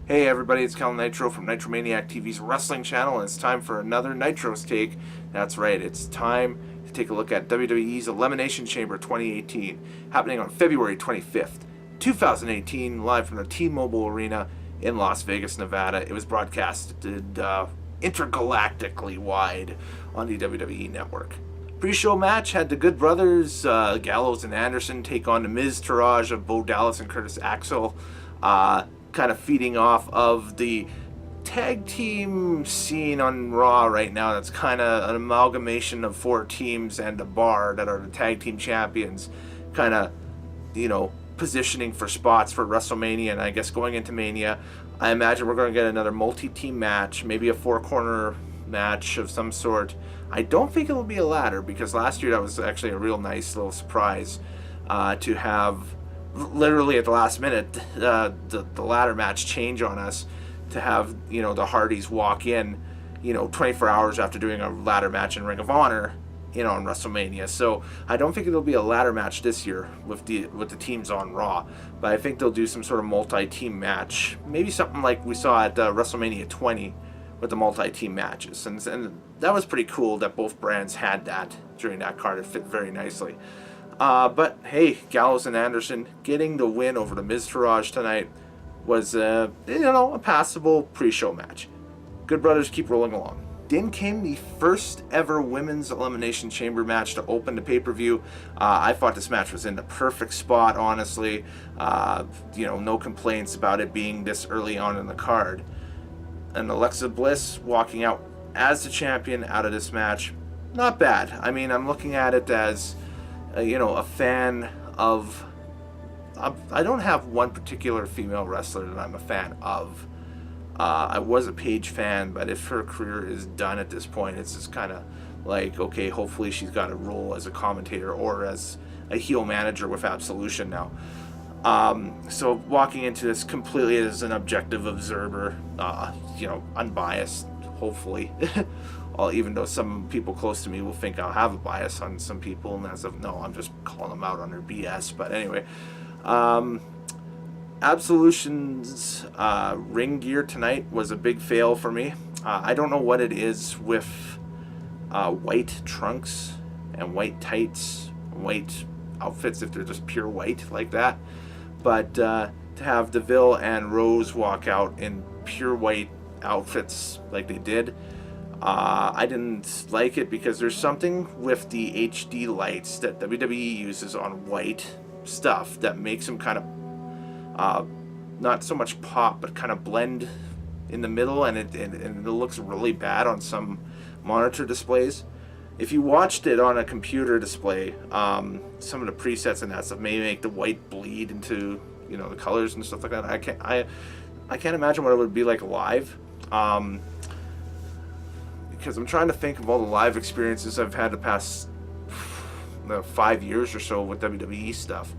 Hey everybody, it's Nitro from Nitromaniac TV's wrestling channel, and it's time for another Nitro's Take. That's right, it's time to take a look at WWE's Elimination Chamber 2018, happening on February 25th, 2018, live from the T-Mobile Arena in Las Vegas, Nevada. It was broadcasted intergalactically wide on the WWE Network. Pre-show match had the Good Brothers, Gallows and Anderson, take on the Miz Taraj of Bo Dallas and Curtis Axel, kind of feeding off of the tag team scene on Raw right now. That's kind of an amalgamation of four teams and a bar that are the tag team champions, kind of, positioning for spots for WrestleMania, and I guess going into Mania. I imagine we're going to get another multi-team match, maybe a four-corner match of some sort. I don't think it will be a ladder, because last year that was actually a real nice little surprise to have, literally at the last minute, the ladder match change on us, to have, the Hardys walk in, 24 hours after doing a ladder match in Ring of Honor, on WrestleMania. So I don't think it'll be a ladder match this year with the teams on Raw, but I think they'll do some sort of multi-team match, maybe something like we saw at WrestleMania 20 with the multi-team matches, and that was pretty cool that both brands had that during that card. It fit very nicely. But hey, Gallows and Anderson getting the win over the Miz Taraj tonight was a passable pre-show match. Good Brothers keep rolling along. Then came the first ever women's Elimination Chamber match to open the pay-per-view. I thought this match was in the perfect spot, honestly. No complaints about it being this early on in the card. And Alexa Bliss walking out as the champion out of this match, not bad. I mean, I'm looking at it as a fan of... I don't have one particular female wrestler that I'm a fan of. I was a Paige fan, but if her career is done at this point, it's just kind of like, okay, hopefully she's got a role as a commentator or as a heel manager with Absolution now. So walking into this completely as an objective observer, unbiased, hopefully. Even though some people close to me will think I'll have a bias on some people, and as of no, I'm just calling them out on their BS. But anyway, Absolution's ring gear tonight was a big fail for me. I don't know what it is with white trunks and white tights, white outfits, if they're just pure white like that. But to have DeVille and Rose walk out in pure white outfits like they did, I didn't like it, because there's something with the HD lights that WWE uses on white stuff that makes them kind of not so much pop, but kind of blend in the middle, and it looks really bad on some monitor displays. If you watched it on a computer display, some of the presets and that stuff may make the white bleed into the colors and stuff like that. I can't imagine what it would be like live, because I'm trying to think of all the live experiences I've had the past 5 years or so with WWE stuff,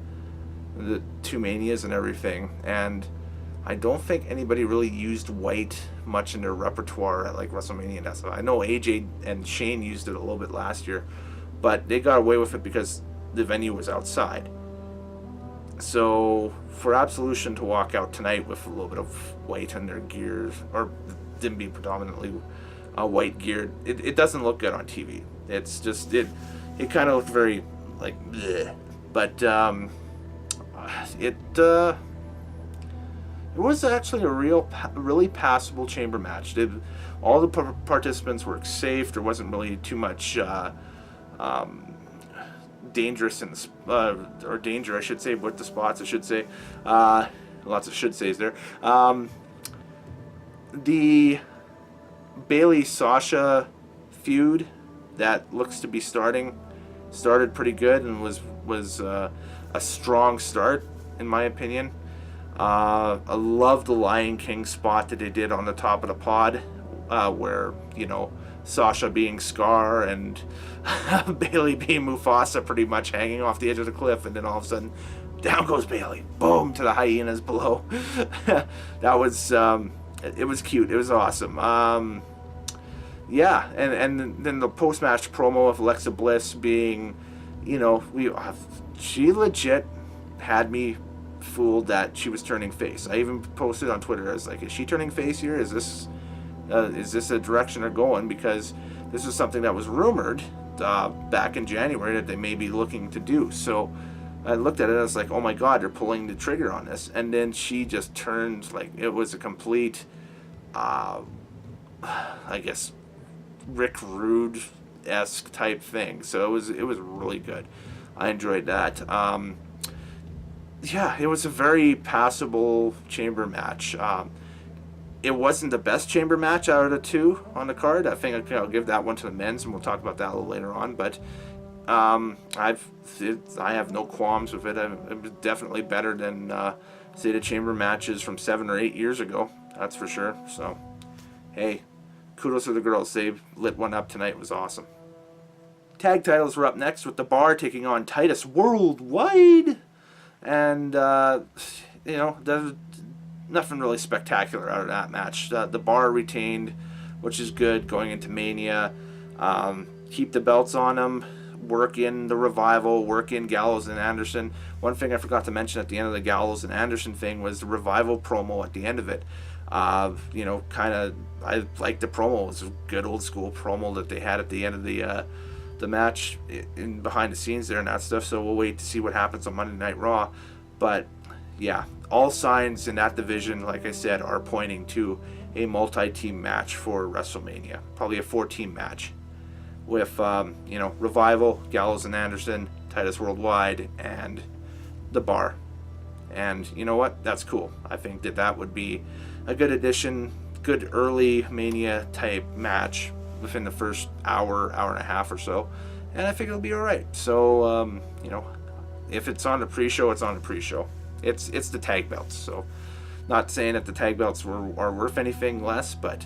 the two Manias and everything, and I don't think anybody really used white much in their repertoire at like WrestleMania and that stuff. I know AJ and Shane used it a little bit last year, but they got away with it because the venue was outside. So for Absolution to walk out tonight with a little bit of white in their gears, or them being predominantly white geared, it doesn't look good on TV. It's just, it kind of looked very like bleh. But it was actually a really passable chamber match. All the participants were safe. There wasn't really too much dangerous or danger, I should say, with the spots. I should say, lots of should says there. The Bayley Sasha feud that looks to be started pretty good, and was a strong start in my opinion. I love the Lion King spot that they did on the top of the pod, where Sasha being Scar and Bayley being Mufasa, pretty much hanging off the edge of the cliff, and then all of a sudden down goes Bayley, boom, to the hyenas below. That was it was cute. It was awesome. Yeah, and then the post-match promo of Alexa Bliss being, she legit had me fooled that she was turning face. I even posted on Twitter, I was like, is she turning face here? Is this a direction they're going? Because this is something that was rumored back in January that they may be looking to do. So I looked at it, I was like, oh my god, they're pulling the trigger on this. And then she just turned, like, it was a complete, I guess, Rick Rude-esque type thing. So it was really good. I enjoyed that. Yeah, it was a very passable chamber match. It wasn't the best chamber match out of the two on the card. I think I'll give that one to the men's, and we'll talk about that a little later on. But I have no qualms with it. It was definitely better than say the chamber matches from 7 or 8 years ago. That's for sure. So, hey, kudos to the girls. They lit one up tonight. It was awesome. Tag titles were up next with the Bar taking on Titus Worldwide. And, there's nothing really spectacular out of that match. The Bar retained, which is good going into Mania. Keep the belts on them. Work in the Revival. Work in Gallows and Anderson. One thing I forgot to mention at the end of the Gallows and Anderson thing was the Revival promo at the end of it. I liked the promo. It was a good old school promo that they had at the end of the match in behind the scenes there and that stuff. So we'll wait to see what happens on Monday Night Raw. But yeah, all signs in that division, like I said, are pointing to a multi-team match for WrestleMania. Probably a 4-team match with Revival, Gallows and Anderson, Titus Worldwide, and the Bar. And you know what? That's cool. I think that would be a good addition, good early Mania type match within the first hour and a half or so, and I think it'll be all right. So, if it's on the pre-show, it's on the pre-show. It's the tag belts. So, not saying that the tag belts are worth anything less, but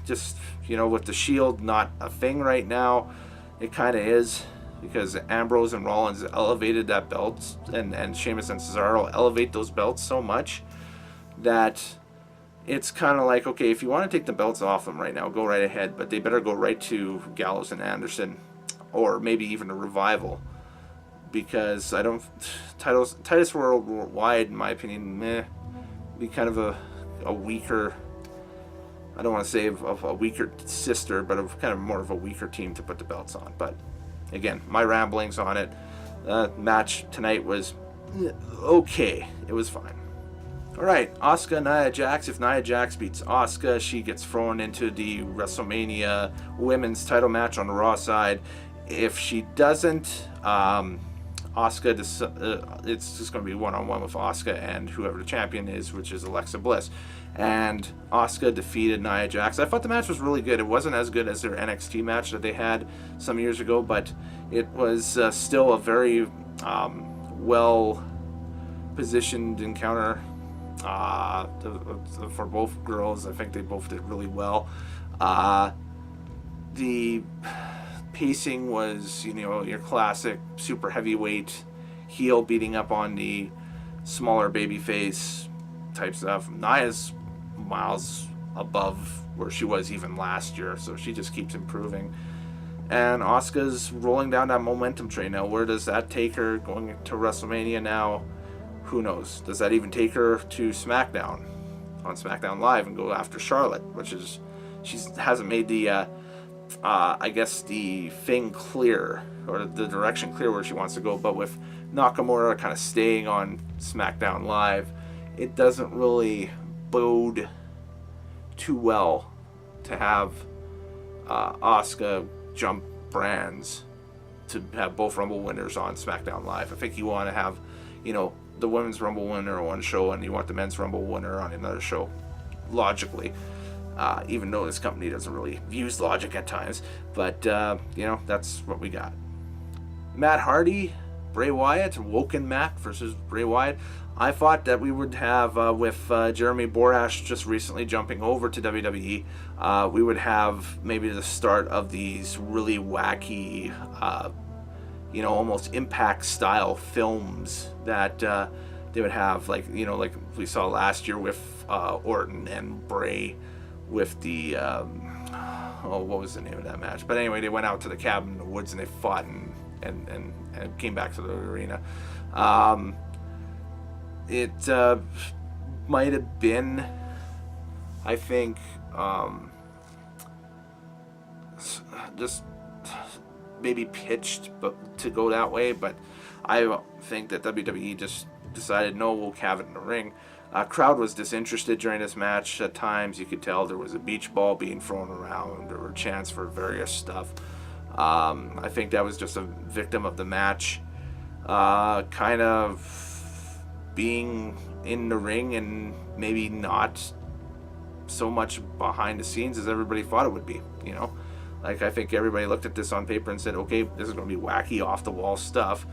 just with the Shield not a thing right now, it kind of is, because Ambrose and Rollins elevated that belt, and Sheamus and Cesaro elevate those belts so much that it's kind of like, okay, if you want to take the belts off them right now, go right ahead, but they better go right to Gallows and Anderson, or maybe even a Revival, because Titus Worldwide, in my opinion, be kind of a weaker, I don't want to say of a weaker sister, but of kind of more of a weaker team to put the belts on. But again, my ramblings on it. Match tonight was okay. It was fine. Alright, Asuka, Nia Jax. If Nia Jax beats Asuka, she gets thrown into the WrestleMania women's title match on the Raw side. If she doesn't, Asuka, it's just going to be one-on-one with Asuka and whoever the champion is, which is Alexa Bliss. And Asuka defeated Nia Jax. I thought the match was really good. It wasn't as good as their NXT match that they had some years ago, but it was still a very well-positioned encounter for both girls. I think they both did really well. The pacing was, your classic super heavyweight heel beating up on the smaller babyface type stuff. Nia's miles above where she was even last year, so she just keeps improving. And Asuka's rolling down that momentum train now. Where does that take her going to WrestleMania now? Who knows? Does that even take her to SmackDown, on SmackDown Live, and go after Charlotte, which is, she hasn't made the the thing clear, or the direction clear where she wants to go. But with Nakamura kind of staying on SmackDown Live, it doesn't really bode too well to have Asuka jump brands to have both Rumble winners on SmackDown Live. I think you want to have, the women's Rumble winner on one show, and you want the men's Rumble winner on another show, logically. Even though this company doesn't really use logic at times. But, that's what we got. Matt Hardy, Bray Wyatt, Woken Matt versus Bray Wyatt. I thought that we would have, with Jeremy Borash just recently jumping over to WWE, we would have maybe the start of these really wacky, almost Impact-style films that they would have, like we saw last year with Orton and Bray, with the what was the name of that match? But anyway, they went out to the cabin in the woods and they fought and came back to the arena. Um, it might have been, I think, just maybe pitched but to go that way, but I think that WWE just decided, no, we'll have it in the ring. Crowd was disinterested during this match. At times you could tell there was a beach ball being thrown around. There were chants for various stuff. I think that was just a victim of the match kind of being in the ring and maybe not so much behind the scenes as everybody thought it would be, you know? Like, I think everybody looked at this on paper and said, okay, this is going to be wacky, off-the-wall stuff.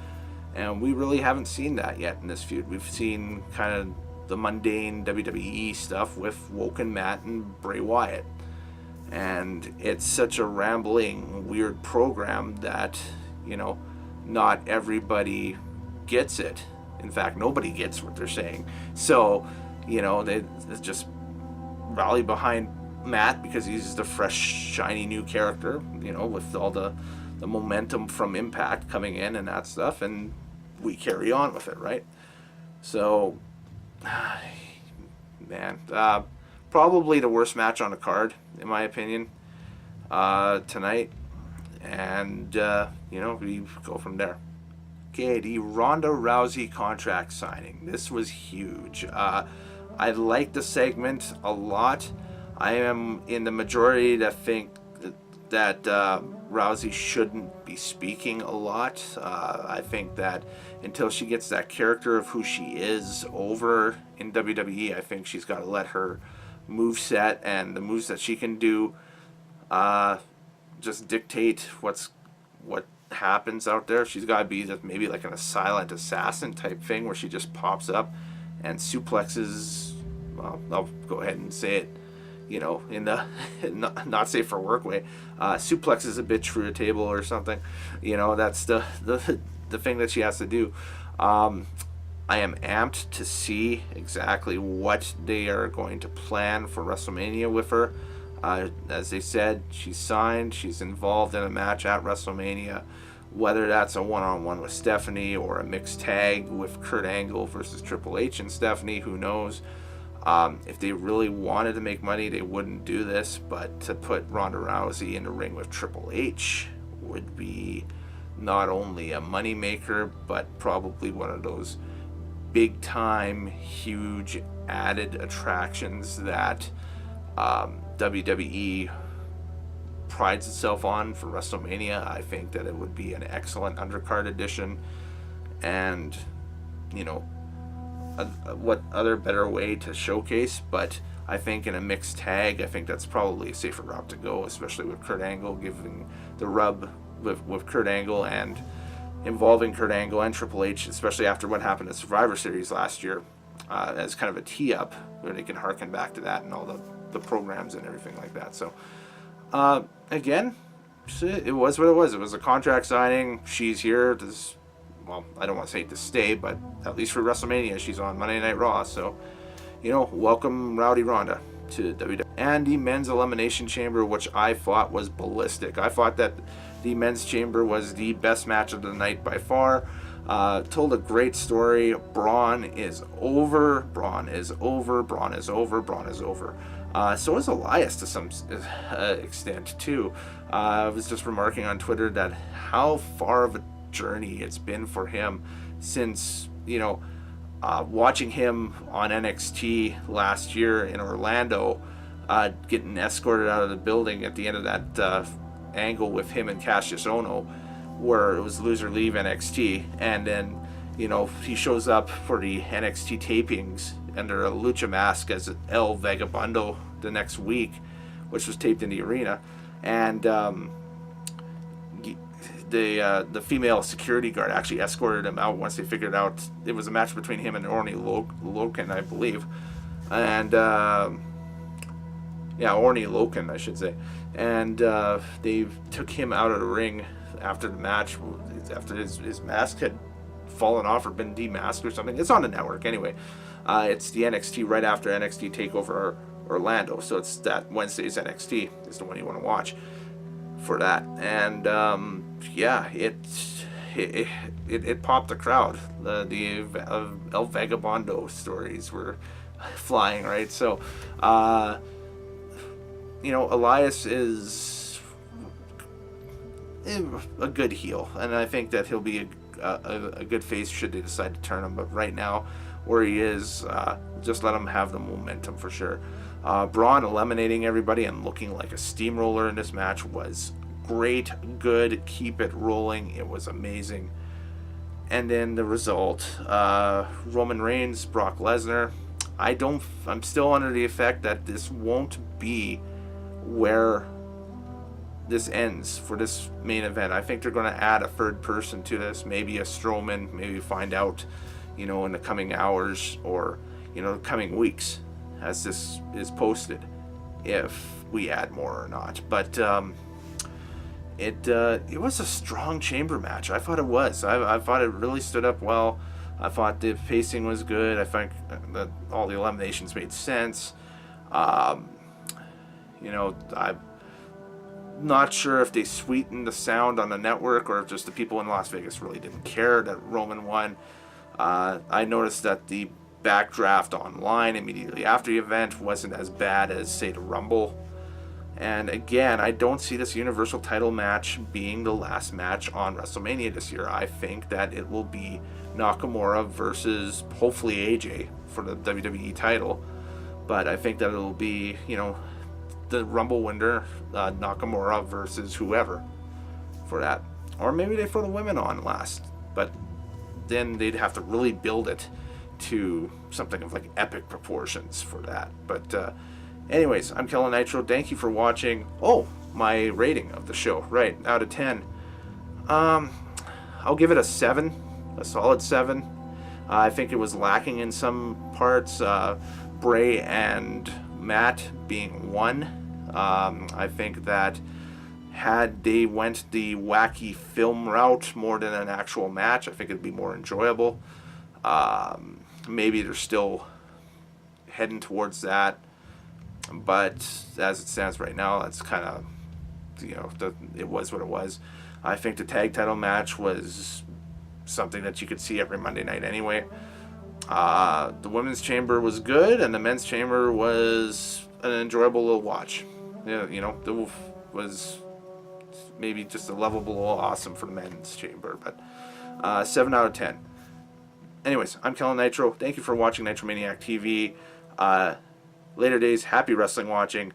And we really haven't seen that yet in this feud. We've seen kind of the mundane WWE stuff with Woken Matt and Bray Wyatt. And it's such a rambling, weird program that, you know, not everybody gets it. In fact, nobody gets what they're saying. So, you know, they just rally behind Matt because he's the fresh, shiny new character, you know, with all the momentum from Impact coming in and that stuff, and we carry on with it, right? So, man, probably the worst match on the card, in my opinion, tonight. And, you know, we go from there. Okay, the Ronda Rousey contract signing. This was huge. I like the segment a lot. I am in the majority that think that Rousey shouldn't be speaking a lot. I think that until she gets that character of who she is over in WWE, I think she's got to let her moveset and the moves that she can do just dictate what happens out there. She's got to be just maybe like a silent assassin type thing where she just pops up and suplexes, well, I'll go ahead and say it, you know, in the not safe for work way, suplexes a bitch through a table or something. You know, that's the thing that she has to do. I am amped to see exactly what they are going to plan for WrestleMania with her. As they said, she's signed, she's involved in a match at WrestleMania, whether that's a one-on-one with Stephanie or a mixed tag with Kurt Angle versus Triple H and Stephanie, who knows. If they really wanted to make money, they wouldn't do this, but to put Ronda Rousey in the ring with Triple H would be not only a moneymaker, but probably one of those big-time, huge added attractions that WWE prides itself on for WrestleMania. I think that it would be an excellent undercard addition, and, you know, what other better way to showcase? But I think in a mixed tag, I think that's probably a safer route to go, especially with Kurt Angle, giving the rub with Kurt Angle and involving Kurt Angle and Triple H, especially after what happened at Survivor Series last year, as kind of a tee-up where they can harken back to that and all the programs and everything like that. So, again, it was what it was. It was a contract signing. She's here to, well, I don't want to say to stay, but at least for WrestleMania, she's on Monday Night Raw. So, you know, welcome Rowdy Ronda to WWE. And the men's Elimination Chamber, which I thought was ballistic. I thought that the men's chamber was the best match of the night by far. Told a great story. Braun is over. Braun is over. Braun is over. Braun is over. So is Elias to some extent too. I was just remarking on Twitter that how far of a journey it's been for him since, you know, watching him on NXT last year in Orlando, getting escorted out of the building at the end of that angle with him and Cassius Ohno, where it was loser leave NXT, and then, you know, he shows up for the NXT tapings under a lucha mask as El Vagabundo the next week, which was taped in the arena, and the female security guard actually escorted him out once they figured out it was a match between him and Orny Loken, I believe, and Orny Loken, I should say, and they took him out of the ring after the match, after his mask had fallen off or been demasked or something. It's on the network anyway. It's the NXT right after NXT TakeOver Orlando, so it's that Wednesday's NXT is the one you want to watch for that. And yeah, it popped the crowd. The El Vagabondo stories were flying, right? So, Elias is a good heel, and I think that he'll be a good face should they decide to turn him. But right now, where he is, just let him have the momentum for sure. Braun eliminating everybody and looking like a steamroller in this match was great, good, keep it rolling. It was amazing. And then the result, Roman Reigns, Brock Lesnar. I'm still under the effect that this won't be where this ends for this main event. I think they're going to add a third person to this, maybe a Strowman, maybe find out, in the coming hours or, coming weeks as this is posted, if we add more or not. But it was a strong chamber match. I thought it was. I thought it really stood up well. I thought the pacing was good. I think that all the eliminations made sense. I'm not sure if they sweetened the sound on the network or if just the people in Las Vegas really didn't care that Roman won. I noticed that the backdraft online immediately after the event wasn't as bad as, say, the Rumble. And again, I don't see this Universal title match being the last match on WrestleMania this year. I think that it will be Nakamura versus hopefully AJ for the WWE title. But I think that it'll be, the Rumble winner, Nakamura versus whoever for that. Or maybe they throw the women on last. But then they'd have to really build it to something of like epic proportions for that. But anyways, I'm Kellen Nitro. Thank you for watching. Oh, my rating of the show. Right, out of 10. I'll give it a 7. A solid 7. I think it was lacking in some parts. Bray and Matt being 1. I think that had they went the wacky film route more than an actual match, I think it'd be more enjoyable. Maybe they're still heading towards that. But as it stands right now, that's kind of, it was what it was. I think the tag title match was something that you could see every Monday night anyway. The women's chamber was good, and the men's chamber was an enjoyable little watch. It was maybe just a level below awesome for the men's chamber, but 7 out of 10. Anyways, I'm Kellen Nitro. Thank you for watching Nitromaniac TV. Later days, happy wrestling watching.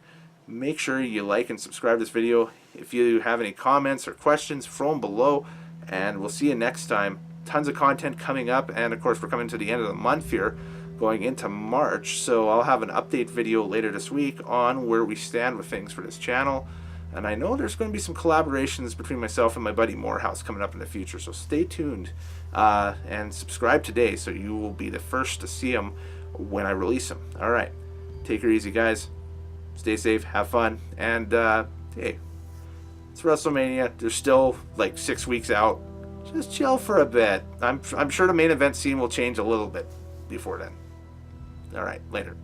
Make sure you like and subscribe to this video. If you have any comments or questions, throw them below, and we'll see you next time. Tons of content coming up, and of course we're coming to the end of the month here, going into March, so I'll have an update video later this week on where we stand with things for this channel. And I know there's going to be some collaborations between myself and my buddy Morehouse coming up in the future, so stay tuned and subscribe today so you will be the first to see them when I release them. Alright, take it easy guys, stay safe, have fun, and hey, it's WrestleMania. There's still like 6 weeks out. Just chill for a bit. I'm sure the main event scene will change a little bit before then. Alright, later.